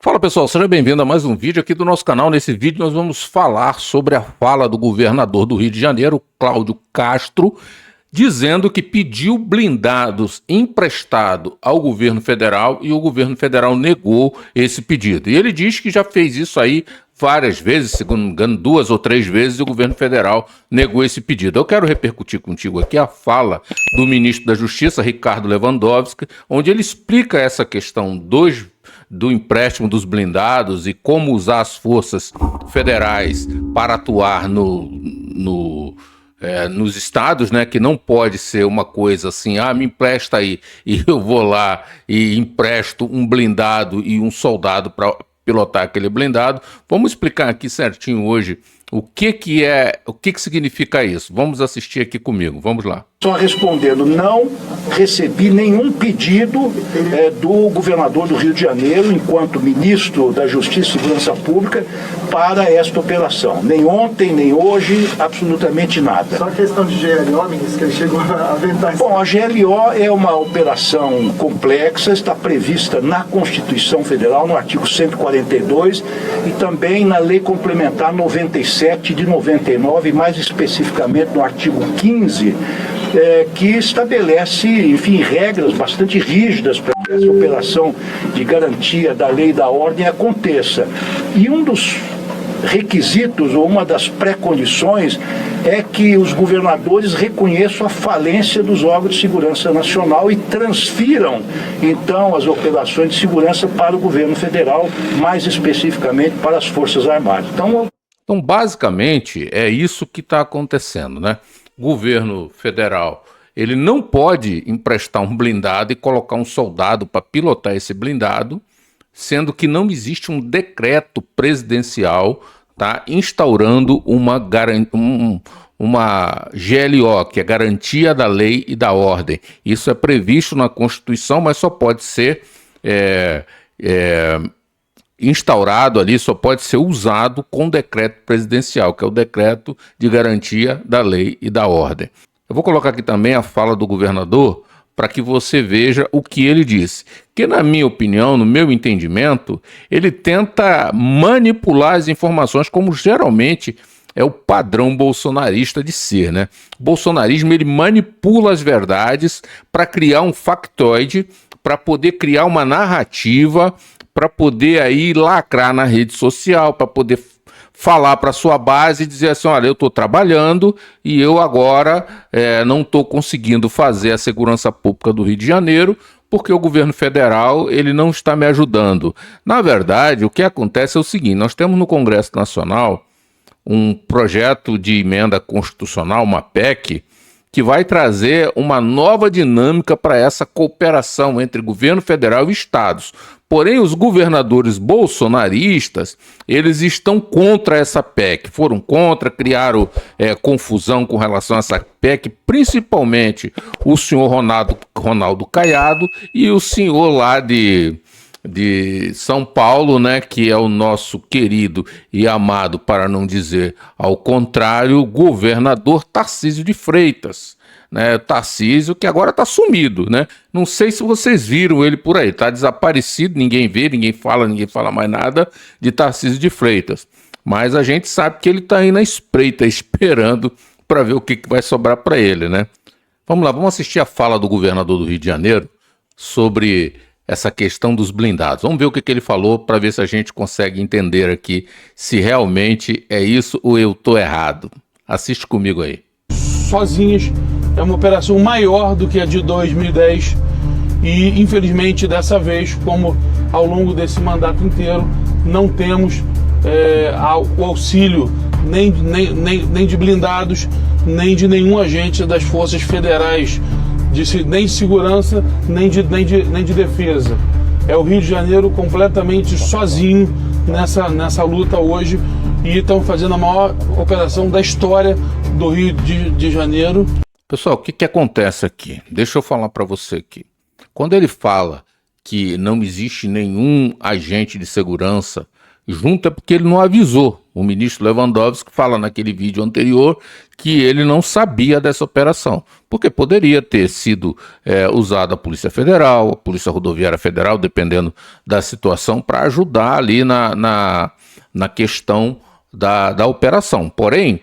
Fala pessoal, seja bem-vindo a mais um vídeo aqui do nosso canal. Nesse vídeo nós vamos falar sobre a fala do governador do Rio de Janeiro, Cláudio Castro, dizendo que pediu blindados emprestado ao governo federal e o governo federal negou esse pedido. E ele diz que já fez isso aí várias vezes, se não me engano, 2 ou 3 vezes, e o governo federal negou esse pedido. Eu quero repercutir contigo aqui a fala do ministro da Justiça, Ricardo Lewandowski, onde ele explica essa questão do empréstimo dos blindados e como usar as forças federais para atuar nos estados, né, que não pode ser uma coisa assim, me empresta aí e eu vou lá e empresto um blindado e um soldado para pilotar aquele blindado. Vamos explicar aqui certinho hoje o que significa isso. Vamos assistir aqui comigo, vamos lá. Só respondendo, não recebi nenhum pedido do governador do Rio de Janeiro, enquanto ministro da Justiça e Segurança Pública, para esta operação. Nem ontem, nem hoje, absolutamente nada. Só a questão de GLO, ministro, que ele chegou a aventar. Bom, a GLO é uma operação complexa, está prevista na Constituição Federal, no artigo 142, e também na Lei Complementar 97 de 99, mais especificamente no artigo 15, que estabelece, enfim, regras bastante rígidas para que essa operação de garantia da lei e da ordem aconteça. E um dos requisitos, ou uma das pré-condições, é que os governadores reconheçam a falência dos órgãos de segurança nacional e transfiram, então, as operações de segurança para o governo federal, mais especificamente para as Forças Armadas. Então, basicamente, é isso que está acontecendo, né? O governo federal, ele não pode emprestar um blindado e colocar um soldado para pilotar esse blindado, sendo que não existe um decreto presidencial, tá, instaurando uma GLO, que é Garantia da Lei e da Ordem. Isso é previsto na Constituição, mas só pode ser instaurado ali, só pode ser usado com decreto presidencial, que é o decreto de garantia da lei e da ordem. Eu vou colocar aqui também a fala do governador para que você veja o que ele disse. Que, na minha opinião, no meu entendimento, ele tenta manipular as informações, como geralmente é o padrão bolsonarista de ser, né? O bolsonarismo, ele manipula as verdades para criar um factoide, para poder criar uma narrativa, para poder aí lacrar na rede social, para poder falar para sua base e dizer assim, olha, eu estou trabalhando e eu agora não estou conseguindo fazer a segurança pública do Rio de Janeiro porque o governo federal ele não está me ajudando. Na verdade, o que acontece é o seguinte, nós temos no Congresso Nacional um projeto de emenda constitucional, uma PEC, que vai trazer uma nova dinâmica para essa cooperação entre governo federal e estados. Porém, os governadores bolsonaristas, eles estão contra essa PEC, foram contra, criaram confusão com relação a essa PEC, principalmente o senhor Ronaldo Caiado e o senhor lá de São Paulo, né, que é o nosso querido e amado, para não dizer ao contrário, governador Tarcísio de Freitas. Né, Tarcísio, que agora está sumido, né? Não sei se vocês viram ele por aí, está desaparecido, ninguém vê, ninguém fala mais nada de Tarcísio de Freitas. Mas a gente sabe que ele está aí na espreita, esperando para ver o que vai sobrar para ele, né? Vamos lá, vamos assistir a fala do governador do Rio de Janeiro sobre essa questão dos blindados. Vamos ver o que ele falou para ver se a gente consegue entender aqui se realmente é isso ou eu estou errado. Assiste comigo aí. Sozinhos, é uma operação maior do que a de 2010 e, infelizmente, dessa vez, como ao longo desse mandato inteiro, não temos o auxílio nem de blindados, nem de nenhum agente das forças federais, nem de segurança, nem de defesa. É o Rio de Janeiro completamente sozinho nessa luta hoje e estão fazendo a maior operação da história do Rio de Janeiro. Pessoal, o que acontece aqui? Deixa eu falar para você aqui. Quando ele fala que não existe nenhum agente de segurança junto é porque ele não avisou. O ministro Lewandowski fala naquele vídeo anterior que ele não sabia dessa operação, porque poderia ter sido usada a Polícia Federal, a Polícia Rodoviária Federal, dependendo da situação, para ajudar ali na questão da operação. Porém,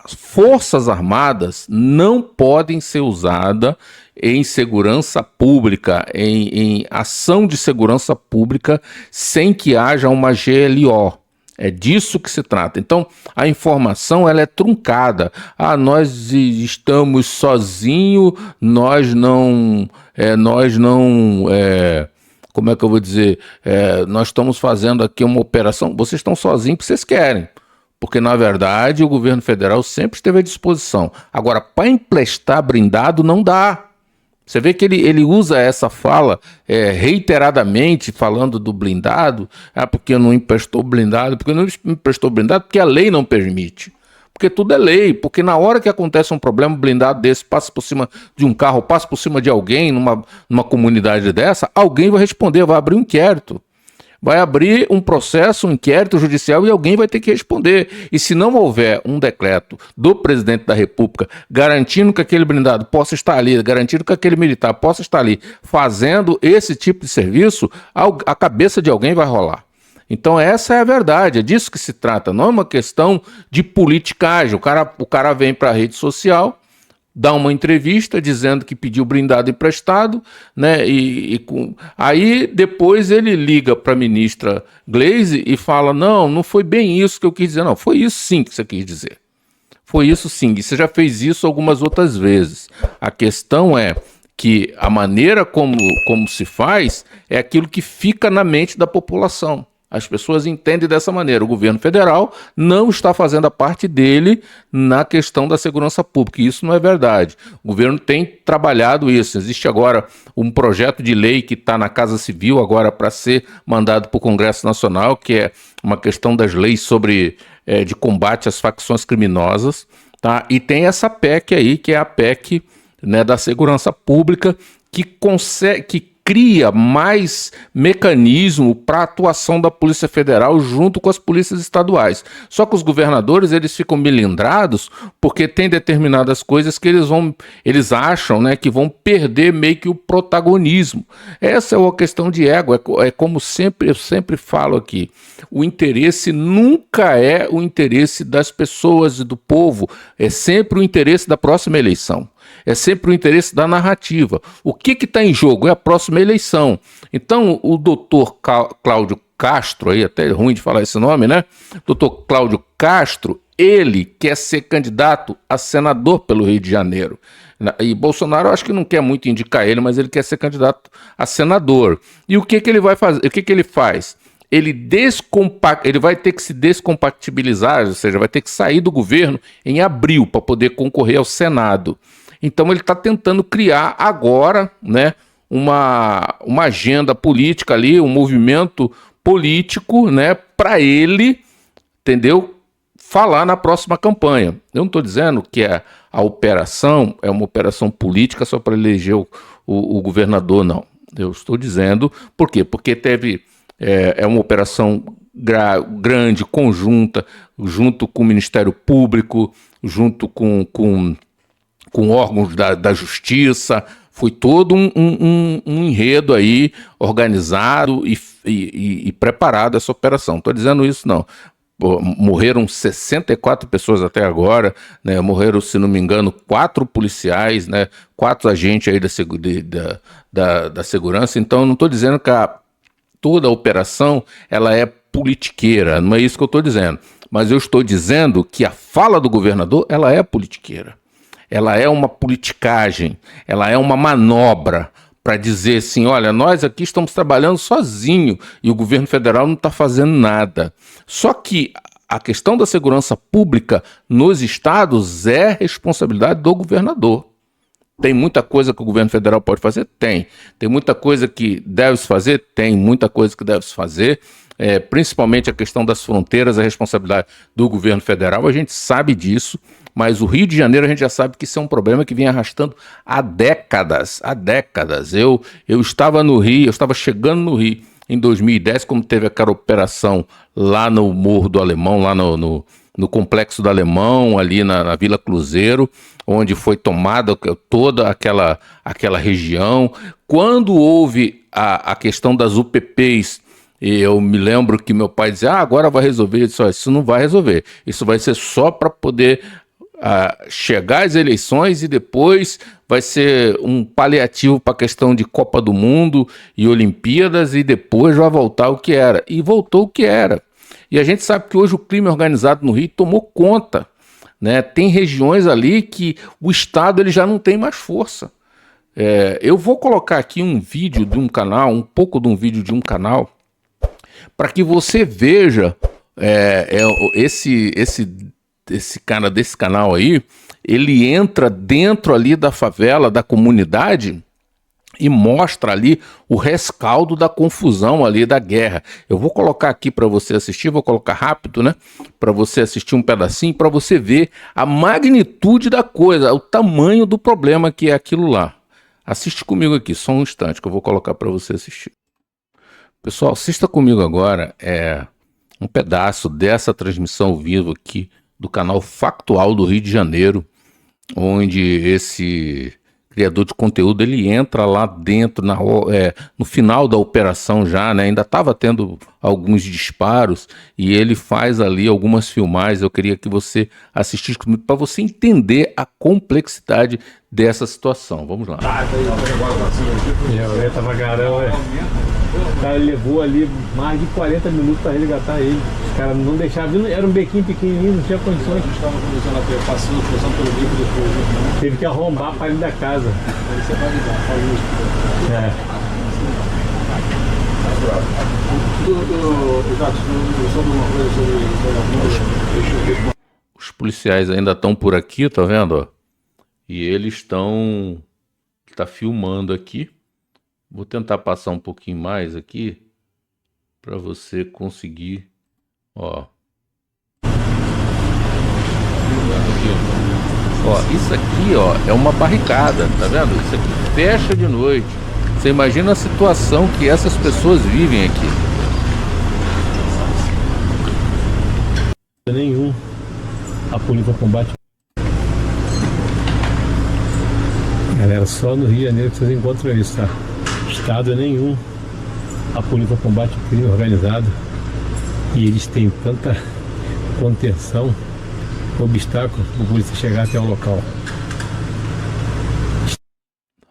as Forças Armadas não podem ser usadas em segurança pública, em ação de segurança pública, sem que haja uma GLO. É disso que se trata. Então, a informação ela é truncada. Nós estamos sozinhos, como é que eu vou dizer? Nós estamos fazendo aqui uma operação. Vocês estão sozinhos porque vocês querem. Porque, na verdade, o governo federal sempre esteve à disposição. Agora, para emprestar blindado, não dá. Você vê que ele usa essa fala reiteradamente, falando do blindado, porque não emprestou blindado, porque a lei não permite. Porque tudo é lei, porque na hora que acontece um problema, um blindado desse passa por cima de um carro, passa por cima de alguém, numa comunidade dessa, alguém vai responder, vai abrir um inquérito. Vai abrir um processo, um inquérito judicial e alguém vai ter que responder. E se não houver um decreto do presidente da República garantindo que aquele blindado possa estar ali, garantindo que aquele militar possa estar ali fazendo esse tipo de serviço, a cabeça de alguém vai rolar. Então essa é a verdade, é disso que se trata. Não é uma questão de politicagem. O cara vem para a rede social, dá uma entrevista dizendo que pediu blindado emprestado, né? Aí depois ele liga para a ministra Gleisi e fala: não foi bem isso que eu quis dizer. Não, foi isso sim que você quis dizer. Foi isso sim, e você já fez isso algumas outras vezes. A questão é que a maneira como se faz é aquilo que fica na mente da população. As pessoas entendem dessa maneira. O governo federal não está fazendo a parte dele na questão da segurança pública. E isso não é verdade. O governo tem trabalhado isso. Existe agora um projeto de lei que está na Casa Civil agora para ser mandado para o Congresso Nacional, que é uma questão das leis de combate às facções criminosas. Tá? E tem essa PEC aí, que é a PEC, né, da segurança pública, que cria mais mecanismo para a atuação da Polícia Federal junto com as polícias estaduais. Só que os governadores eles ficam melindrados porque tem determinadas coisas que eles acham, né, que vão perder meio que o protagonismo. Essa é uma questão de ego, é como eu sempre falo aqui, o interesse nunca é o interesse das pessoas e do povo, é sempre o interesse da próxima eleição. É sempre o interesse da narrativa. O que está em jogo? É a próxima eleição. Então, o doutor Cláudio Castro, aí até é ruim de falar esse nome, né? Doutor Cláudio Castro, ele quer ser candidato a senador pelo Rio de Janeiro. E Bolsonaro, eu acho que não quer muito indicar ele, mas ele quer ser candidato a senador. E o que ele vai fazer? O que ele faz? Ele vai ter que se descompatibilizar, ou seja, vai ter que sair do governo em abril para poder concorrer ao Senado. Então ele está tentando criar agora, né, uma agenda política ali, um movimento político, né, para ele, entendeu, falar na próxima campanha. Eu não estou dizendo que a operação é uma operação política só para eleger o governador, não. Eu estou dizendo, por quê? Porque teve uma operação grande, conjunta, junto com o Ministério Público, junto com órgãos da Justiça. Foi todo um enredo aí organizado e preparado essa operação. Não estou dizendo isso, não. Morreram 64 pessoas até agora, né? Morreram, se não me engano, 4 policiais, né? 4 agentes aí da segurança. Então, eu não estou dizendo que toda a operação ela é politiqueira, não é isso que eu estou dizendo. Mas eu estou dizendo que a fala do governador ela é politiqueira. Ela é uma politicagem, ela é uma manobra para dizer assim, olha, nós aqui estamos trabalhando sozinho e o governo federal não está fazendo nada. Só que a questão da segurança pública nos estados é responsabilidade do governador. Tem muita coisa que o governo federal pode fazer? Tem. Tem muita coisa que deve-se fazer? Tem muita coisa que deve-se fazer. Principalmente a questão das fronteiras, a responsabilidade do governo federal, a gente sabe disso, mas o Rio de Janeiro a gente já sabe que isso é um problema que vem arrastando há décadas, Eu estava no Rio, eu estava chegando no Rio em 2010, como teve aquela operação lá no Morro do Alemão, lá no Complexo do Alemão, ali na Vila Cruzeiro, onde foi tomada toda aquela região. Quando houve a questão das UPPs, eu me lembro que meu pai dizia, agora vai resolver isso. Isso não vai resolver, isso vai ser só para poder chegar às eleições e depois vai ser um paliativo para a questão de Copa do Mundo e Olimpíadas e depois vai voltar o que era. E voltou o que era. E a gente sabe que hoje o crime organizado no Rio tomou conta, né? Tem regiões ali que o Estado ele já não tem mais força. Eu vou colocar aqui um vídeo de um canal, um pouco de um vídeo de um canal, para que você veja esse cara desse canal aí, ele entra dentro ali da favela, da comunidade, e mostra ali o rescaldo da confusão ali da guerra. Eu vou colocar aqui para você assistir, vou colocar rápido, né? Para você assistir um pedacinho, para você ver a magnitude da coisa, o tamanho do problema que é aquilo lá. Assiste comigo aqui, só um instante que eu vou colocar para você assistir. Pessoal, assista comigo agora um pedaço dessa transmissão ao vivo aqui do canal Factual do Rio de Janeiro, onde esse criador de conteúdo ele entra lá dentro, no final da operação já, né? Ainda estava tendo alguns disparos e ele faz ali algumas filmagens. Eu queria que você assistisse comigo para você entender a complexidade dessa situação. Vamos lá. Tava garão, O cara levou ali mais de 40 minutos para resgatar ele. Os caras não deixavam, era um bequinho pequenininho, não tinha condições. Estavam passando pelo bico depois. Teve que arrombar para dentro da casa. Você vai ligar, faz isso. Os policiais ainda estão por aqui, tá vendo? E eles estão filmando aqui. Vou tentar passar um pouquinho mais aqui para você conseguir, ó. Isso aqui, ó, é uma barricada, tá vendo? Isso aqui fecha de noite. Você imagina a situação que essas pessoas vivem aqui. Nenhum. A polícia combate. Galera, só no Rio de Janeiro que vocês encontram isso, tá? Estado nenhum. A polícia combate o crime organizado. E eles têm tanta contenção, obstáculo para a polícia chegar até o local.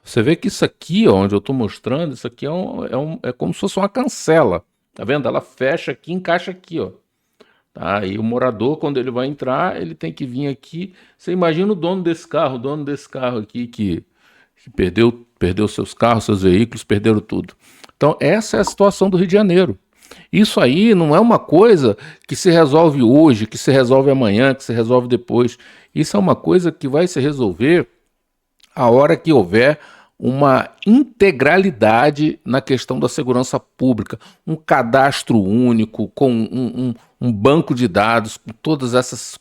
Você vê que isso aqui, ó, onde eu estou mostrando, isso aqui é como se fosse uma cancela. Tá vendo? Ela fecha aqui, encaixa aqui, ó. Tá? E o morador, quando ele vai entrar, ele tem que vir aqui. Você imagina o dono desse carro aqui que perdeu seus carros, seus veículos, perderam tudo. Então essa é a situação do Rio de Janeiro. Isso aí não é uma coisa que se resolve hoje, que se resolve amanhã, que se resolve depois. Isso é uma coisa que vai se resolver a hora que houver uma integralidade na questão da segurança pública, um cadastro único, com um banco de dados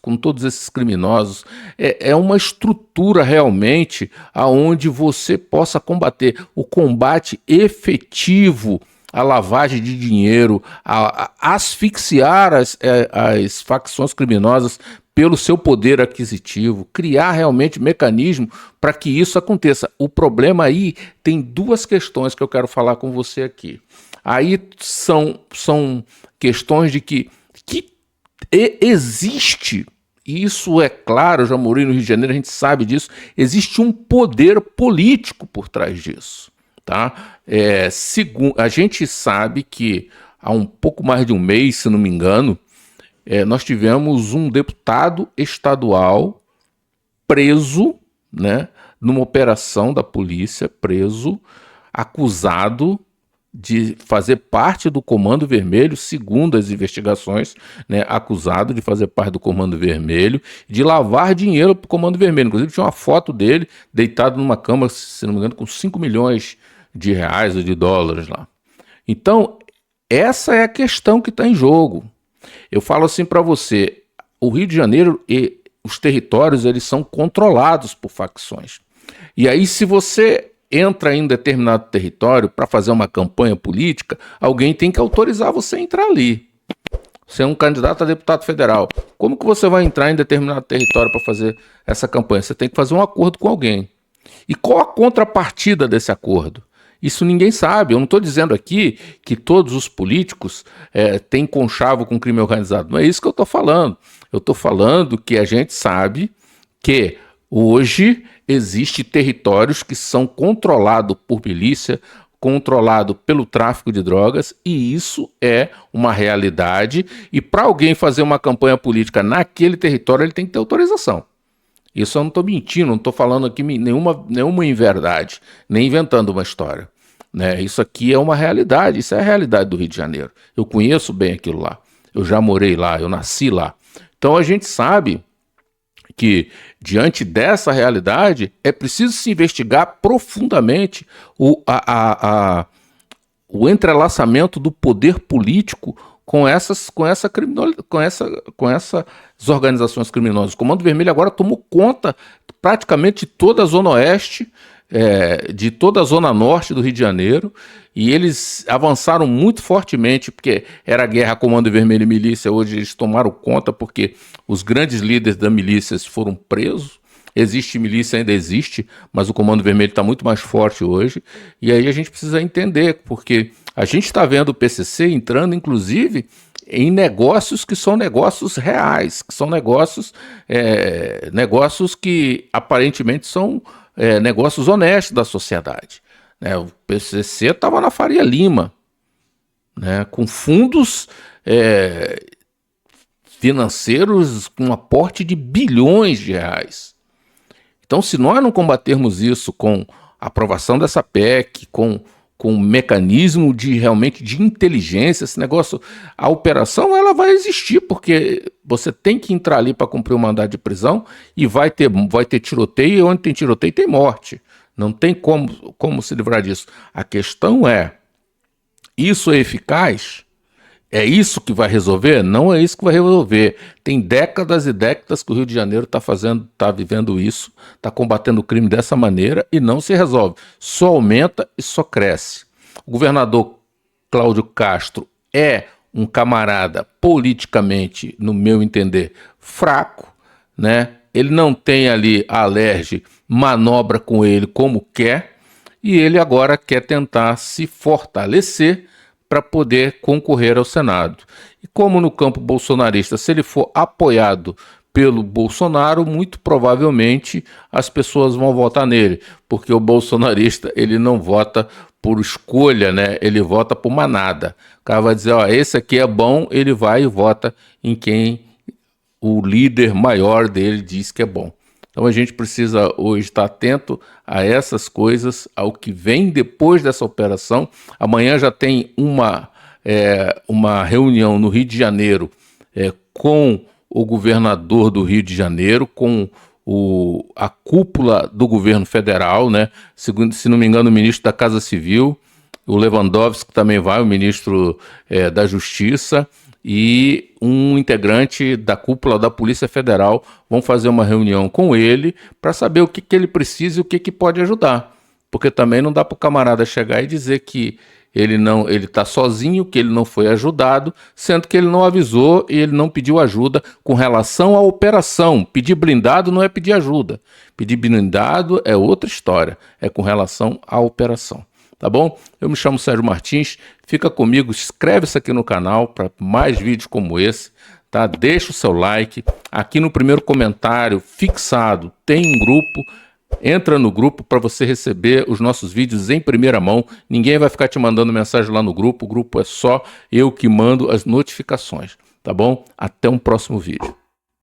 com todos esses criminosos. É uma estrutura realmente aonde você possa combater o combate efetivo à lavagem de dinheiro, a asfixiar as facções criminosas pelo seu poder aquisitivo, criar realmente mecanismo para que isso aconteça. O problema aí tem duas questões que eu quero falar com você aqui. Aí são questões de que existe, e isso é claro, eu já morei no Rio de Janeiro, a gente sabe disso, existe um poder político por trás disso. Tá? A gente sabe que há um pouco mais de um mês, se não me engano, nós tivemos um deputado estadual preso, né, numa operação da polícia, acusado de fazer parte do Comando Vermelho, segundo as investigações, né, acusado de fazer parte do Comando Vermelho, de lavar dinheiro para o Comando Vermelho. Inclusive tinha uma foto dele deitado numa cama, se não me engano, com 5 milhões de reais ou de dólares lá. Então, essa é a questão que está em jogo. Eu falo assim para você, o Rio de Janeiro e os territórios, eles são controlados por facções. E aí, se você entra em determinado território para fazer uma campanha política, alguém tem que autorizar você a entrar ali. Você é um candidato a deputado federal. Como que você vai entrar em determinado território para fazer essa campanha? Você tem que fazer um acordo com alguém. E qual a contrapartida desse acordo? Isso ninguém sabe. Eu não estou dizendo aqui que todos os políticos têm conchavo com crime organizado. Não é isso que eu estou falando. Eu estou falando que a gente sabe que hoje existem territórios que são controlados por milícia, controlado pelo tráfico de drogas, e isso é uma realidade, e para alguém fazer uma campanha política naquele território, ele tem que ter autorização. Isso eu não estou mentindo, não estou falando aqui nenhuma inverdade, nem inventando uma história, né? Isso aqui é uma realidade, isso é a realidade do Rio de Janeiro. Eu conheço bem aquilo lá, eu já morei lá, eu nasci lá. Então a gente sabe que, diante dessa realidade, é preciso se investigar profundamente o entrelaçamento do poder político com essas organizações criminosas. O Comando Vermelho agora tomou conta praticamente de toda a Zona Oeste, de toda a Zona Norte do Rio de Janeiro, e eles avançaram muito fortemente, porque era guerra Comando Vermelho e milícia. Hoje eles tomaram conta porque os grandes líderes da milícia foram presos. Existe milícia, ainda existe, mas o Comando Vermelho está muito mais forte hoje, e aí a gente precisa entender, porque a gente está vendo o PCC entrando, inclusive, em negócios que são negócios reais, que são negócios que aparentemente são negócios honestos da sociedade. O PCC estava na Faria Lima, né, com fundos financeiros com um aporte de bilhões de reais. Então, se nós não combatermos isso com a aprovação dessa PEC, com um mecanismo realmente de inteligência, esse negócio, a operação ela vai existir, porque você tem que entrar ali para cumprir o mandado de prisão e vai ter tiroteio, e onde tem tiroteio tem morte. Não tem como se livrar disso. A questão é, isso é eficaz? É isso que vai resolver? Não é isso que vai resolver. Tem décadas e décadas que o Rio de Janeiro está vivendo isso, está combatendo o crime dessa maneira e não se resolve. Só aumenta e só cresce. O governador Cláudio Castro é um camarada politicamente, no meu entender, fraco, né? Ele não tem ali a Alerj manobra com ele como quer, e ele agora quer tentar se fortalecer para poder concorrer ao Senado. E como no campo bolsonarista, se ele for apoiado pelo Bolsonaro, muito provavelmente as pessoas vão votar nele, porque o bolsonarista ele não vota por escolha, né? Ele vota por manada. O cara vai dizer, ó, esse aqui é bom, ele vai e vota em quem o líder maior dele diz que é bom. Então a gente precisa hoje estar atento a essas coisas, ao que vem depois dessa operação. Amanhã já tem uma reunião no Rio de Janeiro com o governador do Rio de Janeiro, com a cúpula do governo federal, né? Se não me engano, o ministro da Casa Civil, o Lewandowski também vai, o ministro da Justiça, e um integrante da cúpula da Polícia Federal vão fazer uma reunião com ele para saber o que ele precisa e o que pode ajudar. Porque também não dá para o camarada chegar e dizer que ele está sozinho, que ele não foi ajudado, sendo que ele não avisou e ele não pediu ajuda com relação à operação. Pedir blindado não é pedir ajuda. Pedir blindado é outra história, é com relação à operação. Tá bom? Eu me chamo Sérgio Martins, fica comigo, inscreve-se aqui no canal para mais vídeos como esse, tá? Deixa o seu like, aqui no primeiro comentário fixado tem um grupo, entra no grupo para você receber os nossos vídeos em primeira mão, ninguém vai ficar te mandando mensagem lá no grupo, o grupo é só eu que mando as notificações, tá bom? Até um próximo vídeo.